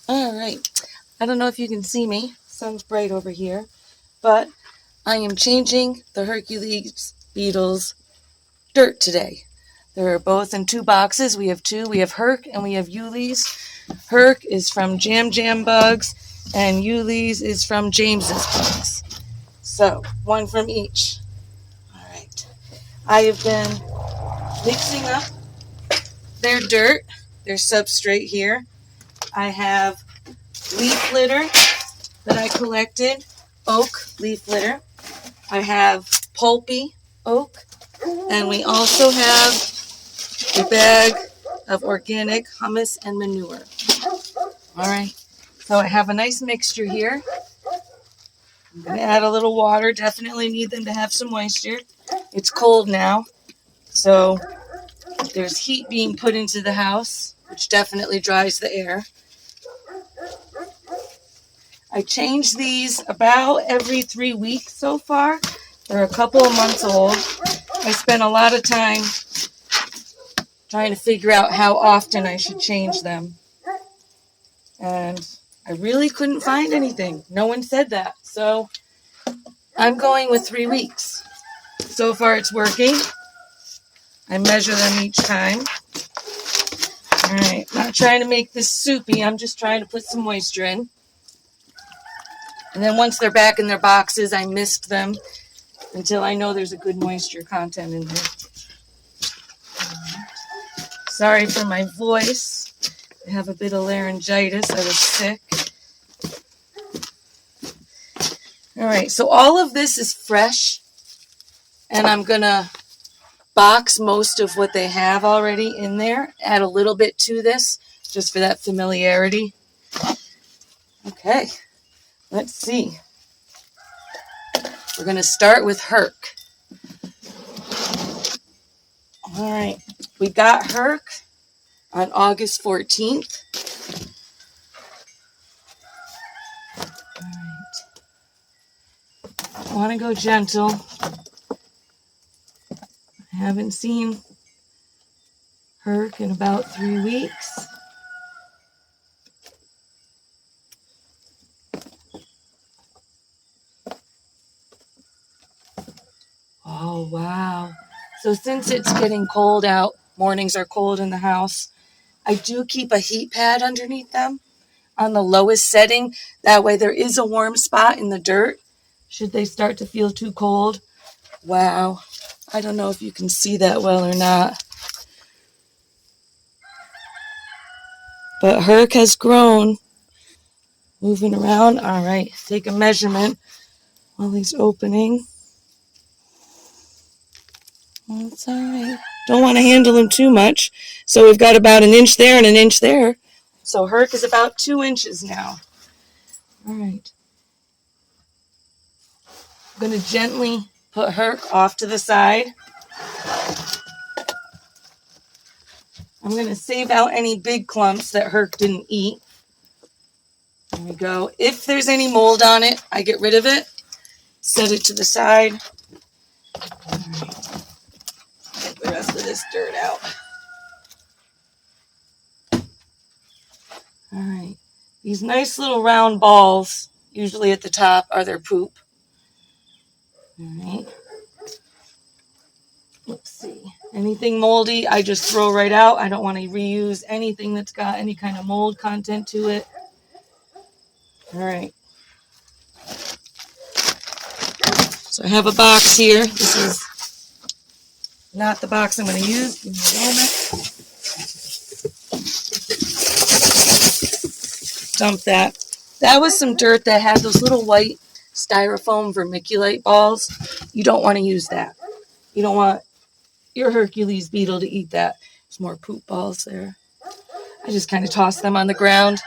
All right. I don't know if you can see me. Sun's bright over here. But I am changing the Hercules Beetles dirt today. They're both in 2 boxes. We have 2. We have Herc and we have Ules. Herc is from Jam Jam Bugs and Ules is from James's Bugs. So, 1 from each. All right. I have been mixing up their dirt, their substrate here. I have leaf litter that I collected, oak leaf litter. I have pulpy oak, and we also have a bag of organic hummus and manure. All right, so I have a nice mixture here. I'm going to add a little water. Definitely need them to have some moisture. It's cold now, so there's heat being put into the house, which definitely dries the air. I change these about every 3 weeks so far. They're a couple of months old. I spent a lot of time trying to figure out how often I should change them. And I really couldn't find anything. No one said that. So I'm going with 3 weeks. So far it's working. I measure them each time. All right, not trying to make this soupy. I'm just trying to put some moisture in. And then once they're back in their boxes, I mist them until I know there's a good moisture content in there. Sorry for my voice. I have a bit of laryngitis. I was sick. All right, so all of this is fresh, and I'm going to box most of what they have already in there, add a little bit to this, just for that familiarity. Okay, let's see. We're going to start with Herc. All right, we got Herc on August 14th. All right. I want to go gentle. I haven't seen Herc in about 3 weeks. Oh, wow. So since it's getting cold out, mornings are cold in the house, I do keep a heat pad underneath them on the lowest setting. That way there is a warm spot in the dirt should they start to feel too cold. Wow. I don't know if you can see that well or not. But Herc has grown. Moving around. All right. Take a measurement while he's opening. That's all right. Don't want to handle him too much. So we've got about 1 inch there and 1 inch there. So Herc is about 2 inches now. All right. I'm going to gently put Herc off to the side. I'm going to save out any big clumps that Herc didn't eat. There we go. If there's any mold on it, I get rid of it. Set it to the side. All right. Get the rest of this dirt out. All right. These nice little round balls, usually at the top, are their poop. All right. Let's see. Anything moldy, I just throw right out. I don't want to reuse anything that's got any kind of mold content to it. All right. So I have a box here. This is not the box I'm going to use. Give me a moment. Dump that. That was some dirt that had those little white styrofoam vermiculite balls. You don't want to use that. You don't want your Hercules beetle to eat that. There's more poop balls there. I just kind of toss them on the ground.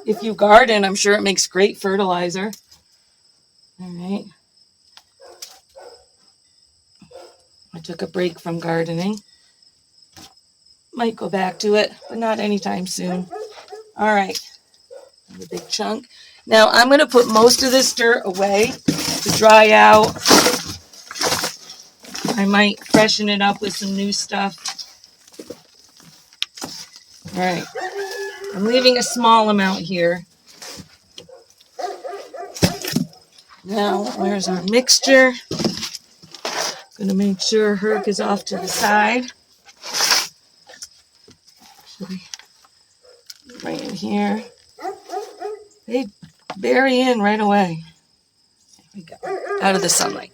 If you garden, I'm sure it makes great fertilizer. All right. I took a break from gardening. Might go back to it, but not anytime soon. All right. A big chunk. Now I'm going to put most of this dirt away to dry out. I might freshen it up with some new stuff. All right. I'm leaving a small amount here. Now, where's our mixture? I'm gonna make sure Herc is off to the side. Actually, right in here. They bury in right away. There we go. Out of the sunlight.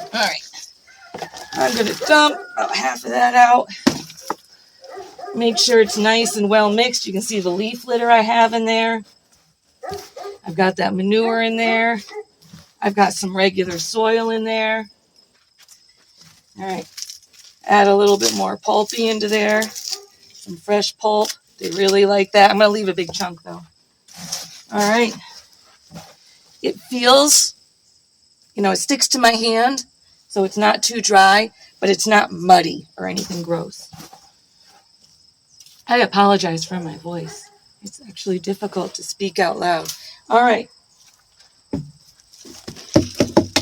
All right. I'm gonna dump about half of that out. Make sure it's nice and well mixed. You can see the leaf litter I have in there. I've got that manure in there. I've got some regular soil in there. All right. Add a little bit more pulpy into there. Some fresh pulp. They really like that. I'm going to leave a big chunk though. All right. It feels, it sticks to my hand, so it's not too dry, but it's not muddy or anything gross. I apologize for my voice. It's actually difficult to speak out loud. All right.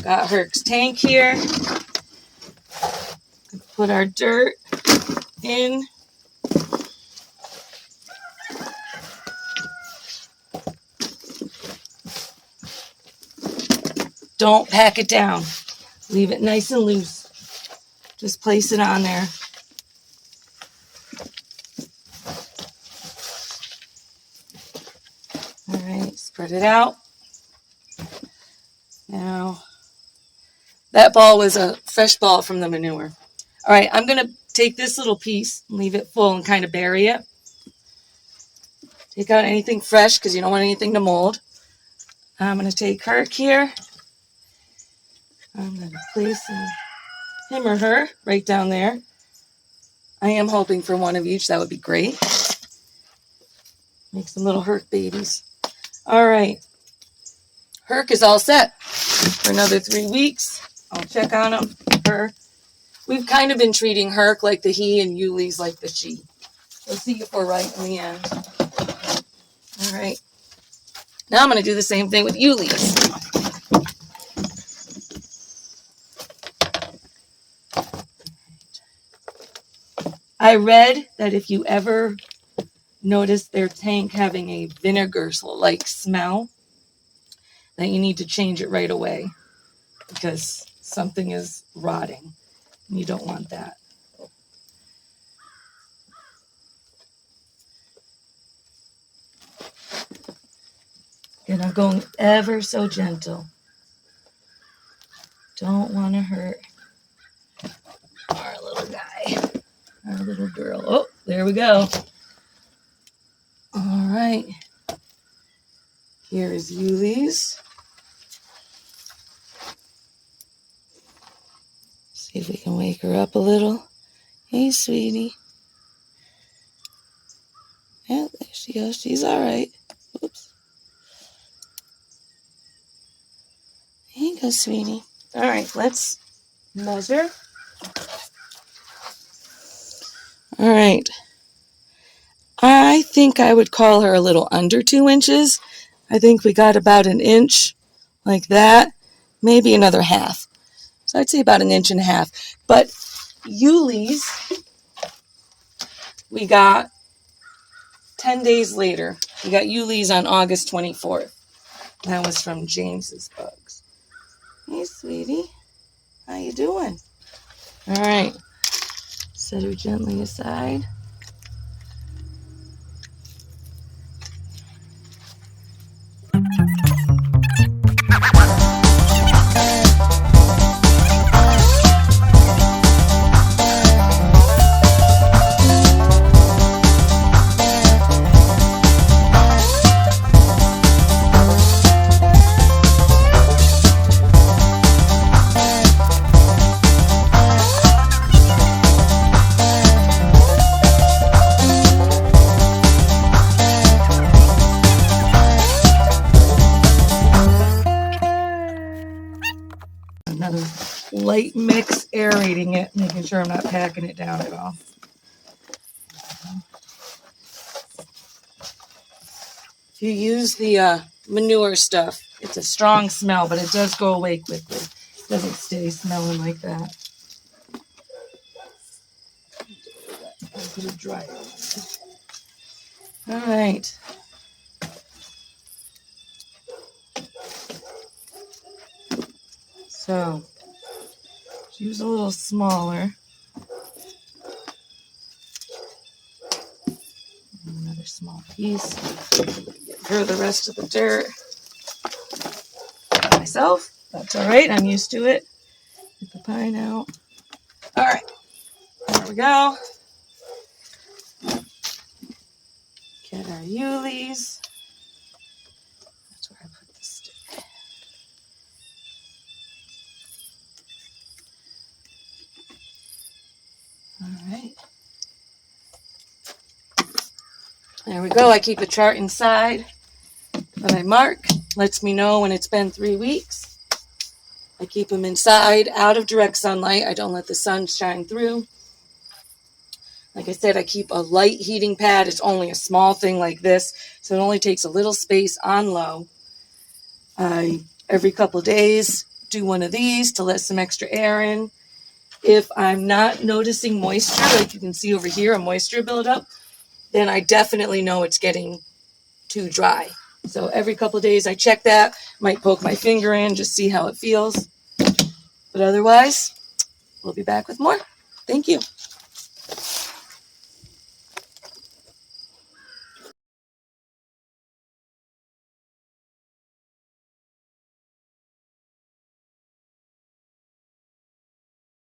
Got Herc's tank here. Put our dirt in. Don't pack it down. Leave it nice and loose. Just place it on there. All right, spread it out. Now, that ball was a fresh ball from the manure. All right, I'm going to take this little piece, leave it full, and kind of bury it. Take out anything fresh because you don't want anything to mold. I'm going to take Herc here. I'm going to place him or her right down there. I am hoping for one of each. That would be great. Make some little Herc babies. All right. Herc is all set for another 3 weeks. I'll check on him. Her. We've kind of been treating Herc like the he and Yuli's like the she. We'll see if we're right in the end. All right. Now I'm going to do the same thing with Yuli's. I read that if you ever notice their tank having a vinegar-like smell, that you need to change it right away because something is rotting. And you don't want that. And I'm going ever so gentle. Don't want to hurt our little guy, our little girl. Oh, there we go. All right. Here is Yuli's. See if we can wake her up a little. Hey, sweetie. Yeah, there she goes. She's all right. Oops. There you go, sweetie. All right, let's measure. All right. I think I would call her a little under 2 inches. I think we got about 1 inch like that, maybe another half. So I'd say about 1.5 inches. But Yuli's, we got 10 days later. We got Yuli's on August 24th. That was from James's Bugs. Hey, sweetie. How you doing? All right. Set her gently aside. Another light mix, aerating it, making sure I'm not packing it down at all. If you use the manure stuff, it's a strong smell, but it does go away quickly. It doesn't stay smelling like that. Put a dryer on. All right. So, use a little smaller. Another small piece. Get through the rest of the dirt myself. That's all right. I'm used to it. Get the pine out. All right. There we go. Get our Hercules. That's where I put the stick. All right. There we go. I keep a chart inside that I mark. Lets me know when it's been 3 weeks. I keep them inside, out of direct sunlight. I don't let the sun shine through. Like I said, I keep a light heating pad. It's only a small thing like this, so it only takes a little space on low. I, every couple days, do one of these to let some extra air in. If I'm not noticing moisture, like you can see over here, a moisture buildup, then I definitely know it's getting too dry. So every couple days I check that. Might poke my finger in, just see how it feels. But otherwise, we'll be back with more. Thank you.